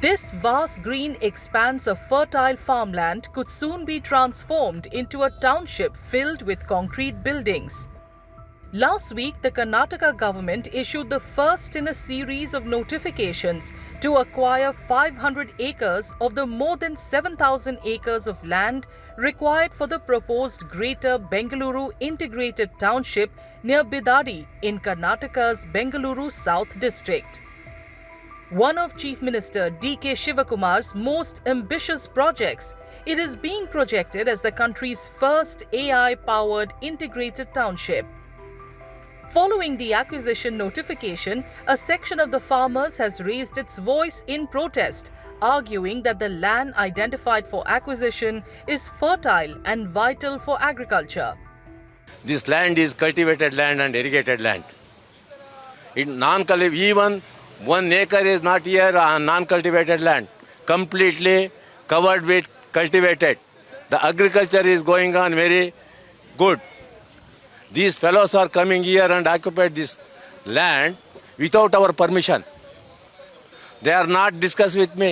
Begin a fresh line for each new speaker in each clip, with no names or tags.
This vast green expanse of fertile farmland could soon be transformed into a township filled with concrete buildings. Last week, the Karnataka government issued the first in a series of notifications to acquire 500 acres of the more than 7,000 acres of land required for the proposed Greater Bengaluru Integrated Township near Bidadi in Karnataka's Bengaluru South District. One of Chief Minister D.K. Shivakumar's most ambitious projects, it is being projected as the country's first AI-powered integrated township. Following the acquisition notification, a section of the farmers has raised its voice in protest, arguing that the land identified for acquisition is fertile and vital for agriculture.
This land is cultivated land and irrigated land. Even 1 acre is not here on non-cultivated land. Completely covered with cultivated. The agriculture is going on very good. These fellows are coming here and occupied this land without our permission. They are not discussed with me.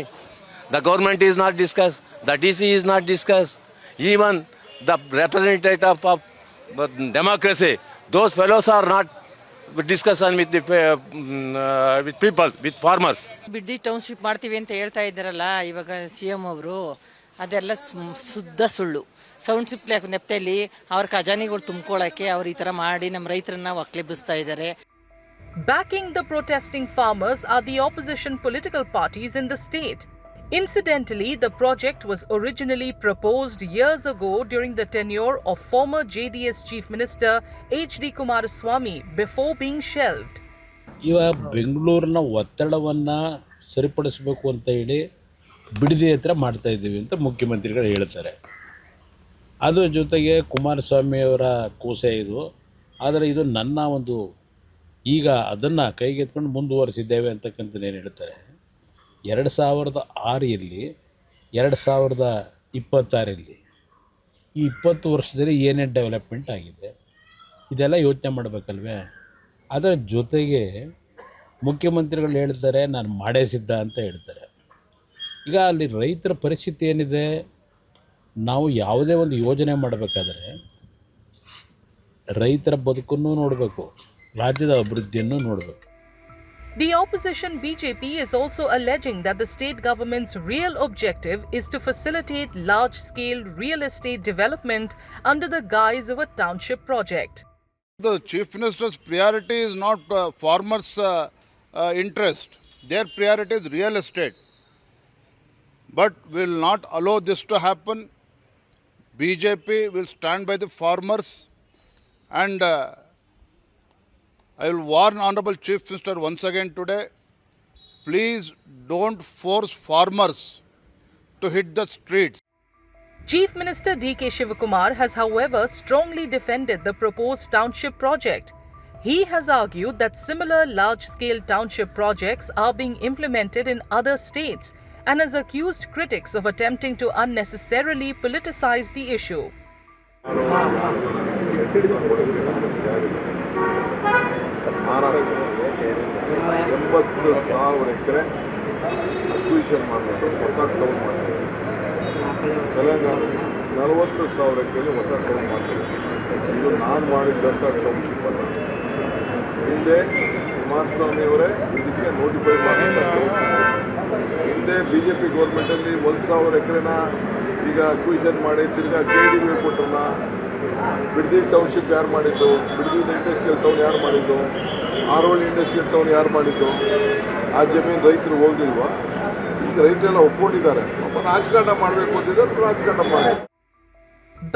The government is not discussed. The DC is not discussed. Even the representative of democracy, those fellows are not discussion with the with people, with farmers.
Bidadi township ಮಾಡ್ತೀವಿ ಅಂತ ಹೇಳ್ತಾ ಇದ್ದಾರಲ್ಲ ಇವಾಗ CM ಅವರು, ಅದೆಲ್ಲ ಶುದ್ಧ ಸುಳ್ಳು. Township ನೆಪದಲ್ಲಿ ಅವ್ರ ಖಜಾನೆಗಳು ತುಂಬಿಕೊಳ್ಳಕ್ಕೆ ಅವ್ರು ಈ ಥರ ಮಾಡಿ ನಮ್ಮ ರೈತರನ್ನ ಒಕ್ಕಲೆಬ್ಬಿಸ್ತಾ ಇದ್ದಾರೆ.
Backing the protesting farmers are the opposition political parties in the state. Incidentally, the project was originally proposed years ago during the tenure of former JDS Chief Minister H.D. Kumaraswamy before being shelved.
ಇವಾಗ ಬೆಂಗಳೂರಿನ ಒತ್ತಡವನ್ನು ಸರಿಪಡಿಸಬೇಕು ಅಂತ ಹೇಳಿ ಬಿಡದಿ ಹತ್ರ ಮಾಡ್ತಾ ಇದ್ದೀವಿ ಅಂತ ಮುಖ್ಯಮಂತ್ರಿಗಳು ಹೇಳ್ತಾರೆ. ಅದರ ಜೊತೆಗೆ ಕುಮಾರಸ್ವಾಮಿಯವರ ಕೋಸೆ ಇದು. ಆದರೆ ಇದು ನನ್ನ ಒಂದು ಈಗ ಅದನ್ನು ಕೈಗೆತ್ಕೊಂಡು ಮುಂದುವರಿಸಿದ್ದೇವೆ ಅಂತಕ್ಕಂಥದ್ದು ಏನು ಹೇಳ್ತಾರೆ. 2006ರಲ್ಲಿ 2026ರಲ್ಲಿ ಈ 20 ವರ್ಷದಲ್ಲಿ ಏನೇನು ಡೆವಲಪ್ಮೆಂಟ್ ಆಗಿದೆ ಇದೆಲ್ಲ ಯೋಚನೆ ಮಾಡಬೇಕಲ್ವೇ. ಅದರ ಜೊತೆಗೆ ಮುಖ್ಯಮಂತ್ರಿಗಳು ಹೇಳ್ತಾರೆ ನಾನು ಮಾಡೇ ಸಿದ್ಧ ಅಂತ ಹೇಳ್ತಾರೆ. ಈಗ ಅಲ್ಲಿ ರೈತರ ಪರಿಸ್ಥಿತಿ ಏನಿದೆ, ನಾವು ಯಾವುದೇ ಒಂದು ಯೋಜನೆ ಮಾಡಬೇಕಾದ್ರೆ ರೈತರ ಬದುಕನ್ನು ನೋಡಬೇಕು, ರಾಜ್ಯದ ಅಭಿವೃದ್ಧಿಯನ್ನು ನೋಡಬೇಕು.
The opposition BJP is also alleging that the state government's real objective is to facilitate large-scale real estate development under the guise of a township project.
The Chief Minister's priority is not farmers' interest. Their priority is real estate. But will not allow this to happen. BJP will stand by the farmers, and I will warn Honorable Chief Minister once again today, please don't force farmers to hit the streets.
Chief Minister D.K. Shivakumar has, however, strongly defended the proposed township project. He has argued that similar large-scale township projects are being implemented in other states and has accused critics of attempting to unnecessarily politicize the issue.
Acre acquisition ಮಾಡಬೇಕು, ಹೊಸ town ಮಾಡಬೇಕು. ತೆಲಂಗಾಣ 40,000 ಎಕರೆಯಲ್ಲಿ ಹೊಸ town ಮಾಡಬೇಕು. ಇದು ನಾನು ಮಾಡಿದ್ದಂಥ township ಅಲ್ಲ. ಹಿಂದೆ ಕುಮಾರಸ್ವಾಮಿಯವರೇ ಇದಕ್ಕೆ ನೋಟಿಫೈ ಮಾಡಿದ್ದ ಹಿಂದೆ BJP ಗೌರ್ಮೆಂಟಲ್ಲಿ 1,000 ಎಕರೆನ ಈಗ ಅಕ್ವಿಷನ್ ಮಾಡಿ ತಿರ್ಗಾ KDB ಕೊಟ್ಟರಲ್ಲ. ಬಿಡ್ದಿ ಟೌನ್ಶಿಪ್ ಯಾರು ಮಾಡಿದ್ದು? ಬಿಡ್ದಿ ಇಂಡಸ್ಟ್ರಿಯಲ್ ಟೌನ್ ಯಾರು ಮಾಡಿದ್ದು? ಆರೋಳಿ ಇಂಡಸ್ಟ್ರಿಯಲ್ ಟೌನ್ ಯಾರು ಮಾಡಿದ್ದು? ಆ ಜಮೀನು ರೈತರು ಹೋಗಿಲ್ವಾ? ಈಗ ರೈತರೆಲ್ಲ ಒಪ್ಕೊಂಡಿದ್ದಾರೆ. ಪಾಪ ರಾಜಕಾರಣ ಮಾಡಬೇಕು ಅಂತಿದ್ದಾರೆ, ರಾಜಕಾರಣ ಮಾಡಿ.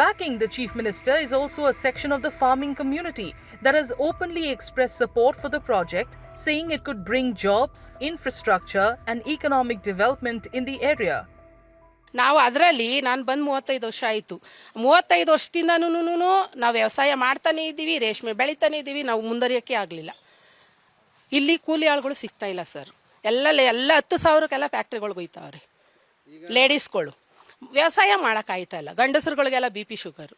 Backing the Chief Minister is also a section of the farming community that has openly expressed support for the project, saying it could bring jobs, infrastructure and economic development in the area.
ನಾವು ಅದರಲ್ಲಿ ನಾನು ಬಂದು 35 ವರ್ಷ ಆಯಿತು. 35 ವರ್ಷದಿಂದನೂ ನಾವು ವ್ಯವಸಾಯ ಮಾಡ್ತಾನೇ ಇದ್ದೀವಿ, ರೇಷ್ಮೆ ಬೆಳೀತಾನೆ ಇದ್ದೀವಿ. ನಾವು ಮುಂದುವರಿಯೋಕ್ಕೆ ಆಗಲಿಲ್ಲ. ಇಲ್ಲಿ ಕೂಲಿ ಆಳುಗಳು ಸಿಗ್ತಾ ಇಲ್ಲ ಸರ್. ಎಲ್ಲ 10,000ಕ್ಕೆಲ್ಲ ಫ್ಯಾಕ್ಟ್ರಿಗಳಿಗೆ ಹೋಯ್ತಾವ್ರಿ. ಲೇಡೀಸ್ಗಳು ವ್ಯವಸಾಯ ಮಾಡೋಕ್ಕಾಯ್ತಾ ಇಲ್ಲ. ಗಂಡಸರುಗಳಿಗೆಲ್ಲ BP ಶುಗರು.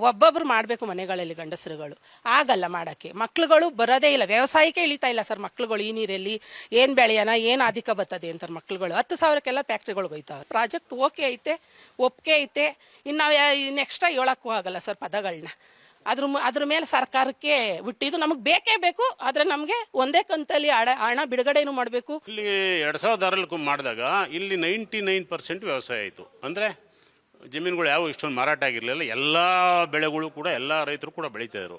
ಒಬ್ಬೊಬ್ರು ಮಾಡಬೇಕು ಮನೆಗಳಲ್ಲಿ ಗಂಡಸರುಗಳು, ಆಗಲ್ಲ ಮಾಡೋಕ್ಕೆ. ಮಕ್ಳುಗಳು ಬರೋದೇ ಇಲ್ಲ, ವ್ಯವಸಾಯಕ್ಕೆ ಇಳಿತಾ ಇಲ್ಲ ಸರ್ ಮಕ್ಳುಗಳು. ಈ ನೀರಲ್ಲಿ ಏನು ಬೆಳೆಯೋಣ, ಏನು ಅಧಿಕ ಬರ್ತದೆ ಅಂತಾರೆ ಮಕ್ಳುಗಳು. 10,000ಕ್ಕೆಲ್ಲ ಫ್ಯಾಕ್ಟ್ರಿಗಳಿಗೆ ಹೋಯ್ತಾವೆ. ಪ್ರಾಜೆಕ್ಟ್ ಓಕೆ ಐತೆ, ಒಪ್ಪಿಗೆ ಐತೆ, ಇನ್ನು ನಾವು ಇನ್ನು ಎಕ್ಸ್ಟ್ರಾ ಹೇಳೋಕ್ಕೂ ಆಗಲ್ಲ ಸರ್ ಪದಗಳನ್ನ. ಅದ್ರ ಮೇಲೆ ಸರ್ಕಾರಕ್ಕೆ ಬಿಟ್ಟಿದ್ದು ನಮಗೆ ಬೇಕೇ ಬೇಕು. ಆದರೆ ನಮಗೆ ಒಂದೇ ಕಂತಲ್ಲಿ ಹಣ ಬಿಡುಗಡೆನೂ ಮಾಡಬೇಕು.
ಇಲ್ಲಿ 2006 ಮಾಡಿದಾಗ ಇಲ್ಲಿ 99% ವ್ಯವಸಾಯ ಆಯಿತು. ಅಂದರೆ ಜಮೀನುಗಳು ಯಾವ ಇಷ್ಟೊಂದು ಮಾರಾಟ ಆಗಿರಲಿಲ್ಲ, ಎಲ್ಲ ಬೆಳೆಗಳು ಕೂಡ ಎಲ್ಲ ರೈತರು ಕೂಡ ಬೆಳೀತಾಯಿದ್ರು.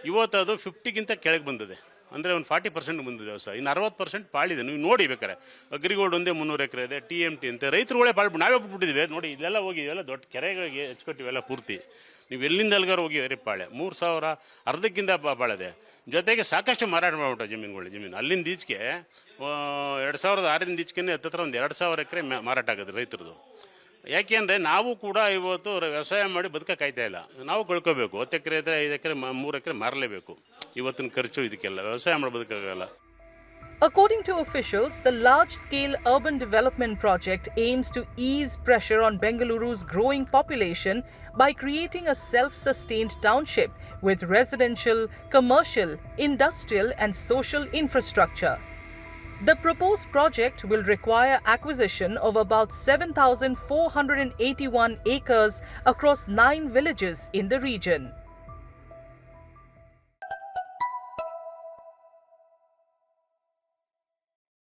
ಇವತ್ತು ಅದು 50ಗಿಂತ ಕೆಳಗೆ ಬಂದಿದೆ. ಅಂದರೆ ಒಂದು 40% ಬಂದಿದೆ ವ್ಯವಸಾಯ, ಇನ್ನು 60% ಪಾಳಿದೆ. ನೀವು ನೋಡಿ ಬೇಕಾರೆ ಅಗ್ರಿಗೋಲ್ಡ್ ಒಂದೇ 300 ಎಕರೆ ಇದೆ, TMT ಅಂತ ರೈತರುಗಳೇ ಪಾಳ್ಬಿಟ್ಟು ನಾವೇ ಬಿಟ್ಬಿಟ್ಟಿದ್ವಿ. ನೋಡಿ ಇಲ್ಲೆಲ್ಲ ಹೋಗಿ ಇವೆಲ್ಲ ದೊಡ್ಡ ಕೆರೆಗಳಿಗೆ ಹೆಚ್ಚುಕಟ್ಟಿವೆಲ್ಲ ಪೂರ್ತಿ. ನೀವು ಎಲ್ಲಿಂದ ಅಲ್ಗಾರು ಹೋಗಿ ಪಾಳೆ 3,000 ಅರ್ಧಕ್ಕಿಂತ ಪಾಳಿದೆ. ಜೊತೆಗೆ ಸಾಕಷ್ಟು ಮಾರಾಟ ಮಾಡಿಬಿಟ್ಟು ಜಮೀನು ಅಲ್ಲಿಂದ ಈಚೆಗೆ 2006 ಈಚೆಗೆ ಹತ್ತಿರ ಒಂದು 2,000 ಎಕರೆ ಮಾರಾಟ ಆಗೋದು ರೈತರದು. ಯಾಕೆಂದರೆ ನಾವು ಕೂಡ ಇವತ್ತು ವ್ಯವಸಾಯ ಮಾಡಿ ಬದುಕಕ್ಕಾಯ್ತಾ ಇಲ್ಲ. ನಾವು ಕಳ್ಕೋಬೇಕು. 10 ಎಕರೆ ಇದ್ದರೆ 5 ಎಕರೆ 3 ಎಕರೆ ಮಾರಲೇಬೇಕು. ಇವತ್ತಿನ ಖರ್ಚು ಇದಕ್ಕೆಲ್ಲ ವ್ಯವಸಾಯ ಮಾಡಿ ಬದುಕಾಗಲ್ಲ.
According to officials, the large-scale urban development project aims to ease pressure on Bengaluru's growing population by creating a self-sustained township with residential, commercial, industrial and social infrastructure. The proposed project will require acquisition of about 7,481 acres across 9 villages in the region.